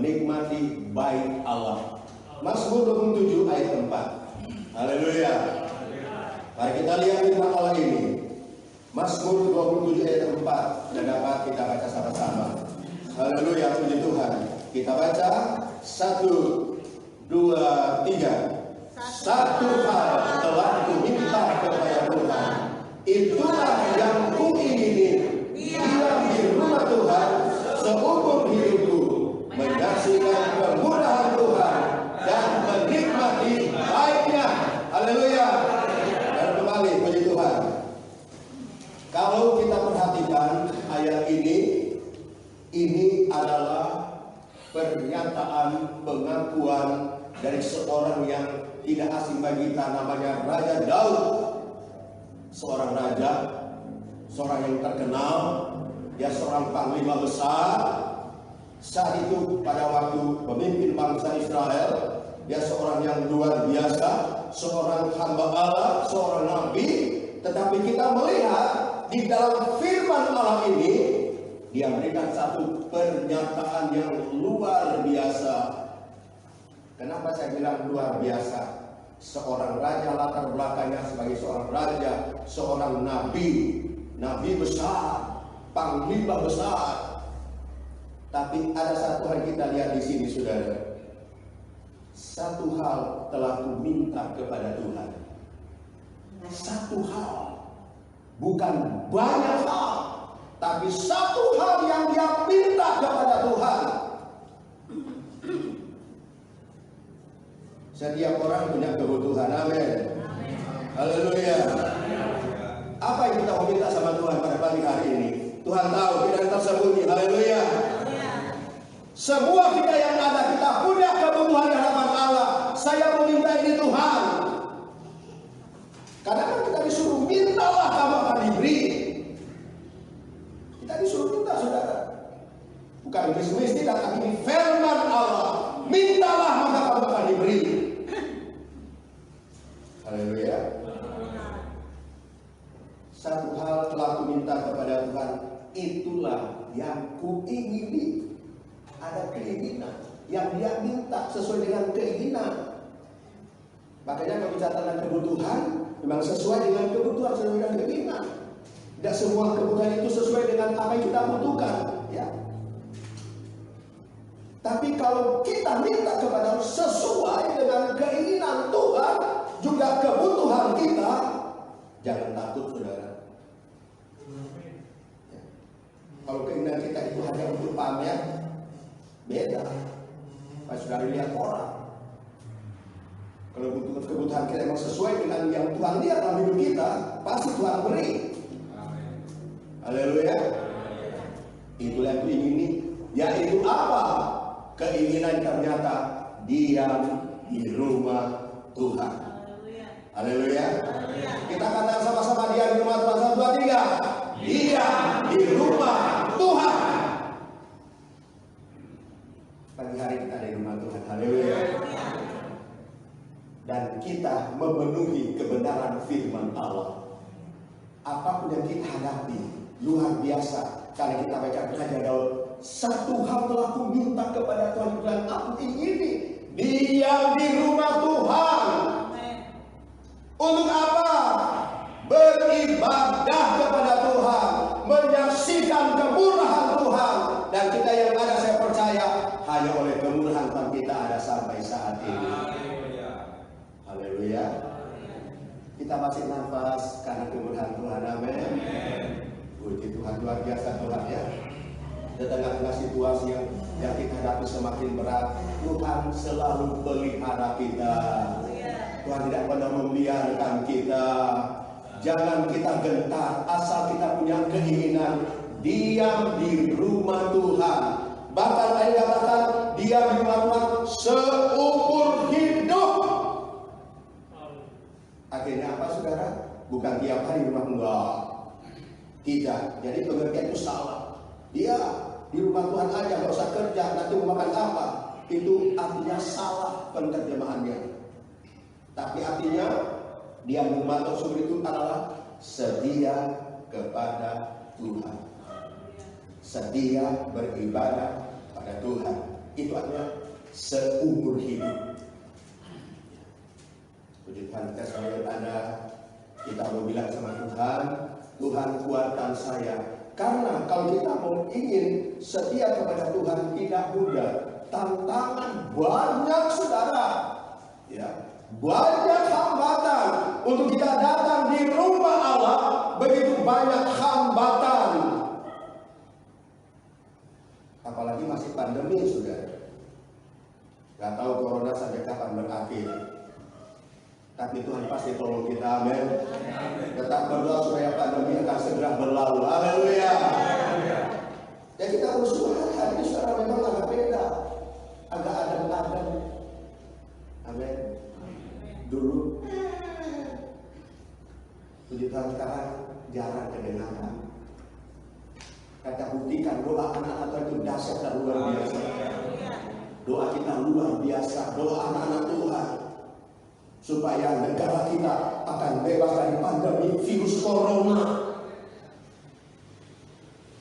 menikmati bait Allah. Mazmur 27 ayat 4. Haleluya. Mari kita lihat firman Allah ini. Mazmur 27 ayat 4 dan dapat kita baca sama-sama. Haleluya, puji Tuhan. Kita baca 1, 2, 3. Satu hal telah kuminta kepada Tuhan, itulah yang kuingini, diam di rumah Tuhan seumur hidupku, menyaksikan kemurahan Tuhan dan menikmati baiknya. Haleluya. Dan kembali, puji Tuhan. Kalau kita perhatikan ayat ini adalah pernyataan pengakuan dari seorang yang tidak asing bagi kita, namanya Raja Daud. Seorang raja, seorang yang terkenal, dia seorang panglima besar. Saat itu pada waktu pemimpin bangsa Israel, dia seorang yang luar biasa, seorang hamba Allah, seorang nabi. Tetapi kita melihat di dalam firman Allah ini, dia memberikan satu pernyataan yang luar biasa. Kenapa saya bilang luar biasa? Seorang raja, latar belakangnya sebagai seorang raja, seorang nabi, nabi besar, panglima besar. Tapi ada satu hal kita lihat di sini, saudara. Satu hal telah kuminta kepada Tuhan. Satu hal, bukan banyak hal, tapi satu hal yang dia minta kepada Tuhan. Setiap orang punya kebutuhan, amin. Haleluya. Apa yang kita mau minta sama Tuhan pada pagi hari ini? Tuhan tahu, tidak tersembunyi. Haleluya. Semua kita yang ada, kita punya kebutuhan di hadapan Allah. Saya meminta ini Tuhan. Karena kan kita disuruh mintalah kamu akan diberi. Kita disuruh minta, saudara. Bukan mesti datang ini firman Allah. Mintalah maka kamu akan diberi. Haleluya. Satu hal telah kuminta kepada Tuhan, itulah yang kuingini. Ada keinginan yang dia minta sesuai dengan keinginan. Makanya kalau bicara tentang kebutuhan, memang sesuai dengan kebutuhan, sesuai dengan keinginan. Tidak semua kebutuhan itu sesuai dengan apa yang kita butuhkan, ya. Tapi kalau kita minta kepada Allah sesuai dengan keinginan Tuhan, juga kebutuhan kita, jangan takut, saudara. Ya. Kalau keinginan kita itu hanya untuk pamer, beda. Pas sudah lihat orang. Kalau kebutuhan kita memang sesuai dengan yang Tuhan lihat dalam hidup kita, pasti Tuhan beri. Haleluya. Itulah yang diingini. Yaitu apa? Keinginan ternyata diam di rumah Tuhan. Haleluya. Kita katakan sama-sama, diam di rumah Tuhan. 1, 2, 3. Diam di rumah Tuhan. Pagi hari kita ada di rumah Tuhan. Haleluya. Dan kita memenuhi kebenaran firman Allah. Apapun yang kita hadapi, luar biasa. Karena kita baca Raja Daud, satu hal telah ku minta kepada Tuhan, dan aku ingini diam di rumah Tuhan. Untuk apa? Beribadah kepada Tuhan, menyaksikan kemurahan Tuhan. Dan kita yang ada, saya percaya hanya oleh kemurahan Tuhan kita ada sampai saat ini. Haleluya. Kita masih nafas karena kemurahan Tuhan. Amin. Puji Tuhan, luar biasa Tuhan, ya. Di tengah-tengah situasi yang kita hadapi semakin berat, Tuhan selalu pelihara kita. Tuhan tidak pernah membiarkan kita. Jangan kita gentar, asal kita punya keinginan diam di rumah Tuhan. Bahkan ayat katakan diam di rumah Tuhan seumur hidup. Akhirnya apa, saudara? Bukan tiap hari di rumah, enggak. Tidak. Jadi pengertian itu salah. Dia di rumah Tuhan aja, nggak usah kerja, nanti mau makan apa? Itu artinya salah penerjemahannya. Tapi artinya dia di rumah Tuhan itu adalah sedia kepada Tuhan, sedia beribadah pada Tuhan. itu adalah seumur hidup. Puji Tuhan, kita sekalian ada, kita mau bilang sama Tuhan, Tuhan kuatkan saya. Karena kalau kita mau ingin setia kepada Tuhan tidak mudah. Tantangan banyak, saudara. Ya, banyak hambatan untuk kita datang di rumah Allah. Begitu banyak hambatan. Apalagi masih pandemi, saudara. Gak tahu corona sampai kapan berakhir. Tapi Tuhan pasti tolong kita, amin. Tetap berdoa supaya pandemi akan segera berlalu. Haleluya. Ya kita berusaha hari ini secara memang agak beda, agak adem-adem. Amin. Dulu, puji Tuhan, sekarang jarang kedengaran. Kata buktikan doa anak-anak itu dahsyat dan luar biasa. Doa kita luar biasa, doa anak-anak Tuhan. Supaya negara kita akan bebas dari pandemi virus corona.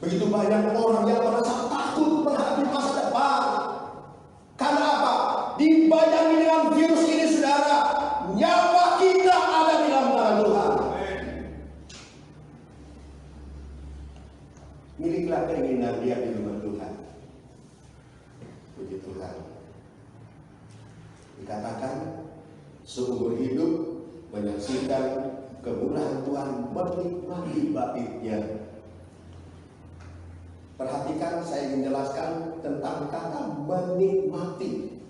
Begitu banyak orang yang merasa takut menghadapi masa depan. Karena apa? Dibayangi dengan virus ini, saudara, nyawa kita ada di dalam tangan Tuhan. Miliklah keinginan dia di rumah Tuhan. Puji Tuhan. Dikatakan seumur hidup menyaksikan kemurahan Tuhan, menikmati baiknya. Perhatikan, saya ingin jelaskan tentang kata menikmati.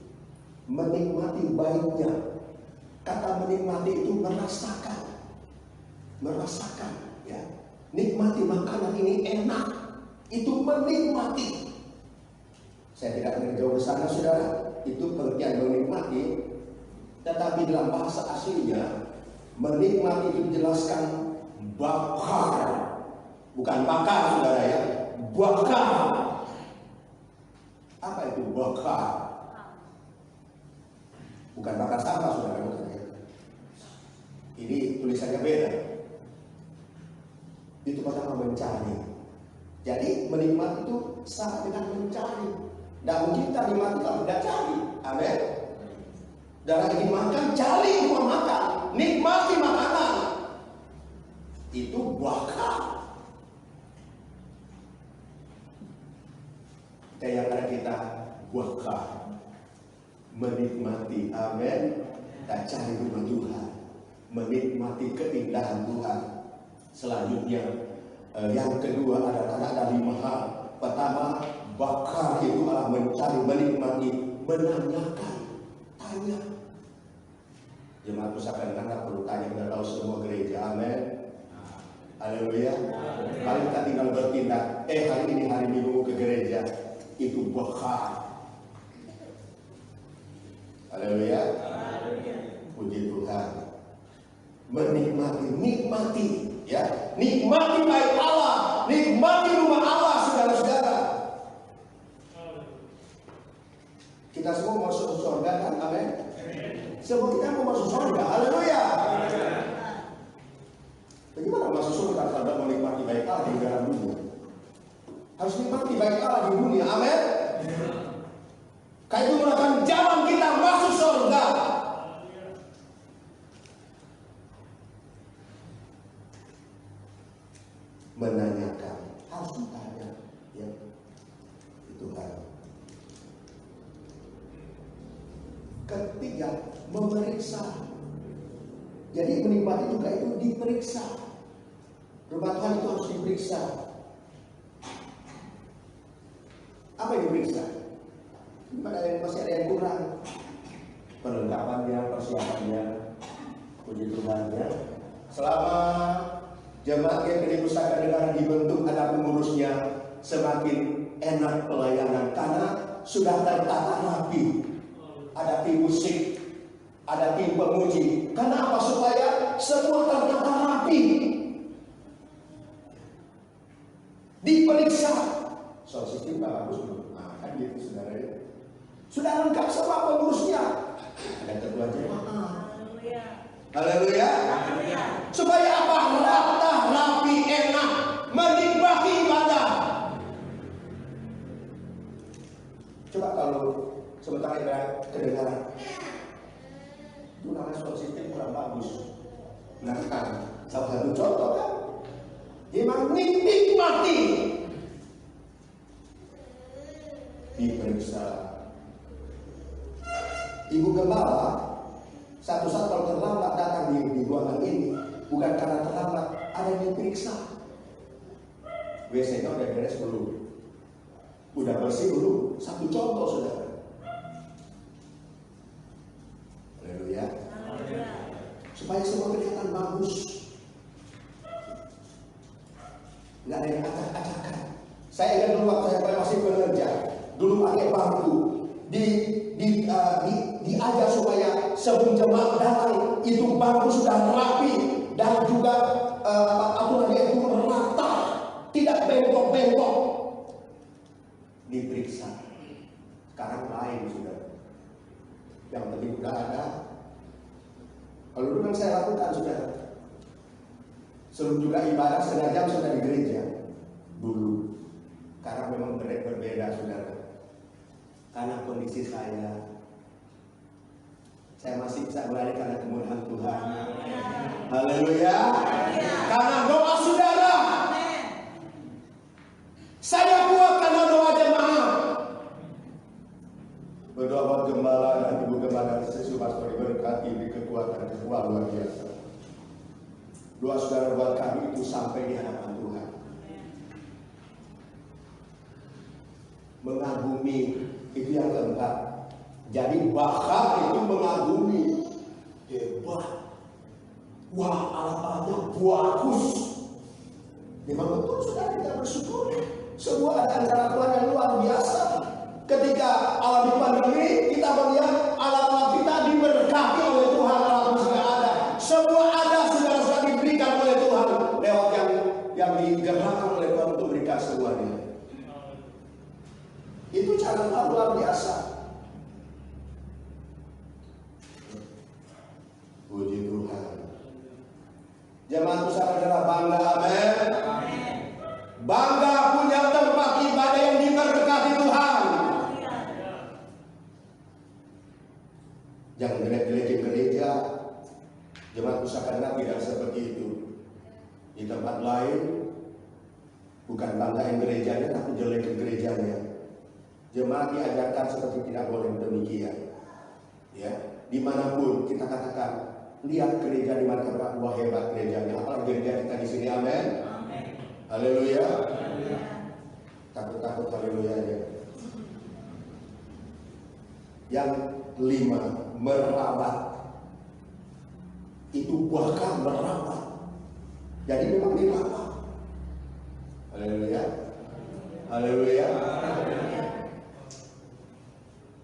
Menikmati baiknya. Kata menikmati itu merasakan. Merasakan, ya. Nikmati makanan ini enak. Itu menikmati. Saya tidak akan jauh ke sana, saudara. Itu pengertian menikmati. Tetapi dalam bahasa aslinya, menikmati itu dijelaskan bakar. Bukan bakar, saudara, ya. Bakar. Apa itu bakar? Bukan bakar sampah, saudara. Ini tulisannya beda. Itu pertama mencari. Jadi menikmati itu sama dengan mencari. Dan mungkin kita nikmati kalau tidak cari. Amin. Dan lagi makan, cari rumah makan. Nikmati makanan. Itu bakar. Yang ada kita bakar. Menikmati. Amin. Dan cari rumah Tuhan. Menikmati keindahan Tuhan. Selanjutnya, yang kedua ada 5 hal. Pertama, bakar itu adalah mencari, menikmati, menanyakan, tanya. Jemaat pusaka Anda perlu tanya, sudah tahu semua gereja, amin. Haleluya. Kalau kita tinggal bertindak, hari ini hari Minggu ke gereja, itu bakar. Haleluya. Puji Tuhan. Menikmati, nikmati, ya, nikmati baik Allah, nikmati rumah Allah, saudara-saudara. Kita semua mau masuk surga, kan? Amin. Semua kita mau masuk surga. Haleluya. Bagaimana masuk surga kalau menikmati baik Allah di dalam dunia? Harus nikmati baik Allah di dunia. Amin. Kayak itu merupakan jalan kita masuk surga. Menanyakan, harus ditanya, ya. Itu hal. Ketiga, memeriksa. Jadi menikmati juga itu diperiksa. Rumah Tuhan itu harus diperiksa. Apa yang diperiksa? Masih ada yang kurang. Perlengkapannya, persiapannya. Puji Tuhan, ya. Selama jemaat yang di Pusaka Negara dibentuk, ada pengurusnya, semakin enak pelayanan karena sudah tertata rapi. Ada tim musik, ada tim pemuji. Karena apa? Supaya semua tertata rapi. Diperiksa. Soal sistem bagus belum? Nah, kan gitu, saudara. Sudah lengkap semua pengurusnya. Ada ketua jemaat. Haleluya. Supaya apa? Rata, rapi, enak, menikmati ibadah. Coba kalau sementara ibarat kedengaran. Itu namanya sound system kurang bagus. Nah, salah satu contoh kan, memang nikmati diperiksa. Ibu gembala satu saat kalau terlambat datang di ruangan ini, bukan karena terlambat, ada yang diperiksa. WC-nya udah beres belum? Udah bersih belum? Satu contoh, saudara. Haleluya. Supaya semua kelihatan bagus. Nggak ada yang acak-acakan. Saya ingat dulu waktu saya masih bekerja, dulu pakai bangku, diajar supaya sebelum jemaat datang itu bangku sudah rapi dan juga aturannya itu rata, tidak bengkok-bengkok. Diperiksa. Sekarang lain sudah. Yang penting sudah ada. Kalau dulu yang saya lakukan sudah. Sebelum juga ibadah setengah jam sudah di gereja dulu. Karena memang berbeda, saudara. Karena kondisi saya masih bisa berlari karena kemudahan Tuhan. Haleluya. Karena doa saudara, saya kuat karena doa jemaat. Berdoa buat gembala dan ibu gembala sesuai pastor berkati di kekuatan luar biasa. Doa saudara buat kami itu sampai di hadapan Tuhan. Mengagumi itu yang keempat. Jadi bahkan itu mengagumi. Hebat. Wah, alat-alatnya bagus. Memang betul sudah kita bersyukur. Sebuah acara Tuhan yang luar biasa. Ketika alami pandemi, kita melihat alat-alat kita diberkati oleh Tuhan. Alat sudah ada. Semua ada sudah diberikan oleh Tuhan lewat yang digerakkan oleh Tuhan untuk berikan semuanya. Itu cara luar biasa. Puji Tuhan. Jemaat besar adalah bangga, amin. Bangga punya tempat ibadah yang diberkati Tuhan. Jangan jelek-jelekin gereja. Jemaat pusaka tidak seperti itu. Di tempat lain bukan banggain gerejanya, tapi jelekin gerejanya. Jemaat diajarkan seperti tidak boleh demikian. Ya, dimanapun kita katakan, lihat gereja di mana kita, wah hebat gerejanya. Apalagi gereja kita di sini, amin. Haleluya. Takut-takut haleluya aja. Yang kelima, merawat. Itu bahkan merawat. Jadi memang dirawat. Haleluya. Haleluya.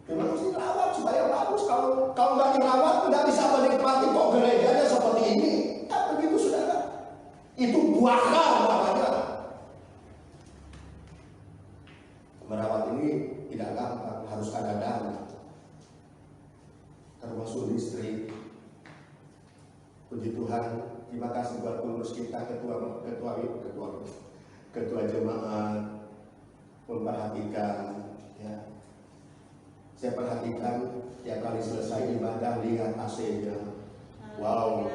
Memang harus dirawat supaya bagus. Kalau nggak dirawat, nggak bisa menikmati kok gerejanya seperti ini. Kan begitu, saudara. Itu bahkan namanya. Merawat ini tidak gampang, harus ada dana. Termasuk listrik. Puji Tuhan, terima kasih buat pengurus kita, ketua jemaat, memperhatikan. Ya. Saya perhatikan tiap kali selesai ibadah lihat AC-nya. Wow,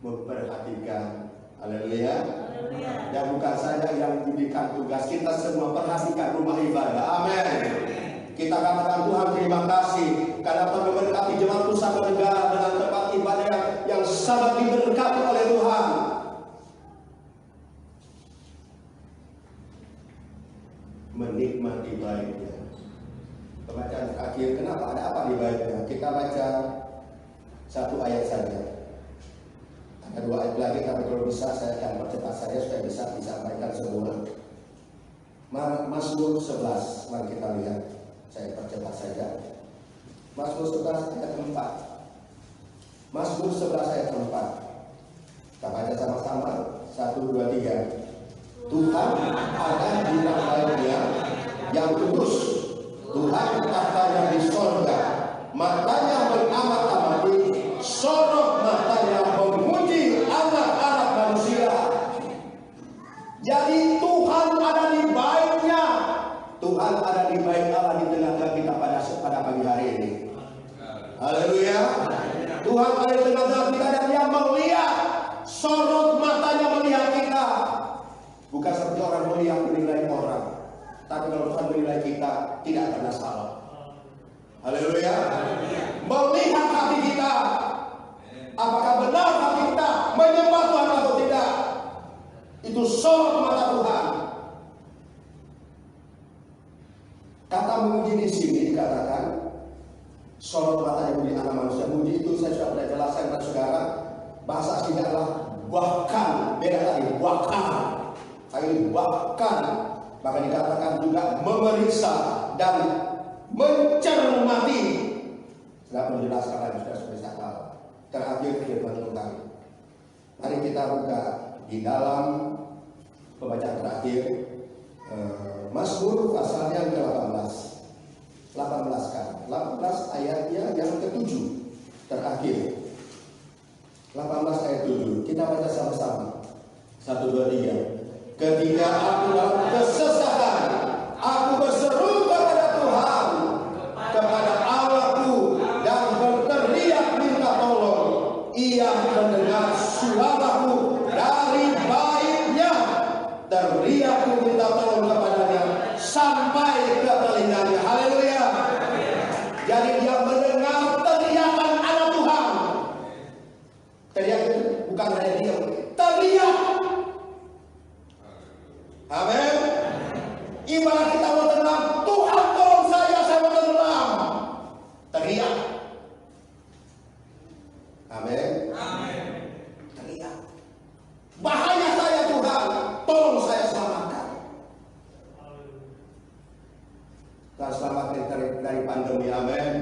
memperhatikan. Haleluya. Dan bukan saja yang diberikan tugas, kita semua perhatikan rumah ibadah. Amin. Kita katakan Tuhan terima kasih karena Tuhan memberkati jemaat pusaka negara dengan tempat ibadah yang sangat diberkati oleh Tuhan. Menikmati baiknya. Pembacaan akhir, kenapa ada apa di baiknya? Kita baca satu ayat saja. Ada dua ayat lagi, tapi kalau bisa saya akan percepat saja supaya bisa disampaikan semua. Mazmur 11, mari kita lihat. Saya percepat saja. Mazmur 11 ayat 4. Mazmur 11 ayat 4. Kita baca sama-sama. 1, 2, 3. Tuhan ada di dalamnya yang kudus. Tuhan tahtanya di sorga. Matanya mengamat-amati. Sorot matanya memuji anak-anak manusia. Jadi Tuhan ada di baiknya. Tuhan ada di baik Allah di tengah kita Tuhan ada di tengah-tengah kita dan Dia melihat, sorot matanya melihat kita. Bukan seperti orang melihat menilai orang, tapi kalau Tuhan menilai kita tidak pernah salah. Haleluya. Melihat hati kita, apakah benar hati kita menyembah Tuhan atau tidak, itu sorot mata Tuhan. Kata memuji di sini dikatakan sorot mata yang memuji anak manusia. Memuji itu saya sudah pernah jelaskan kepada saudara. Bahasa aslinya adalah bahkan, beda tadi, bahkan. Ini bahkan, maka dikatakan juga memeriksa dan mencermati. Sudah menjelaskan lagi, sudah bisa tahu. Terakhir firman Tuhan. Mari kita buka di dalam pembacaan terakhir Mazmur pasalnya ke-18. 18 kan. 18 ayatnya yang ke-7 terakhir. 18 ayat 7. Kita baca sama-sama. 1, 2, 3. Ketika aku dalam kesesakan, aku berseru kepada Tuhan, kepada Allahku, dan berteriak minta tolong. Ia mendengar suaraku dari baitnya. Teriakku minta tolong kepadanya sampai ke telinganya. Haleluya. Jadi dia mendengar teriakan anak Tuhan. Teriak itu bukan hanya diam, teriak. Amin. Ibarat kita mau tenang, Tuhan tolong saya mau tenang. Teriak. Amin. Teriak. Bahaya saya Tuhan, tolong saya selamatkan. Tuhan selamatkan dari pandemi. Amin.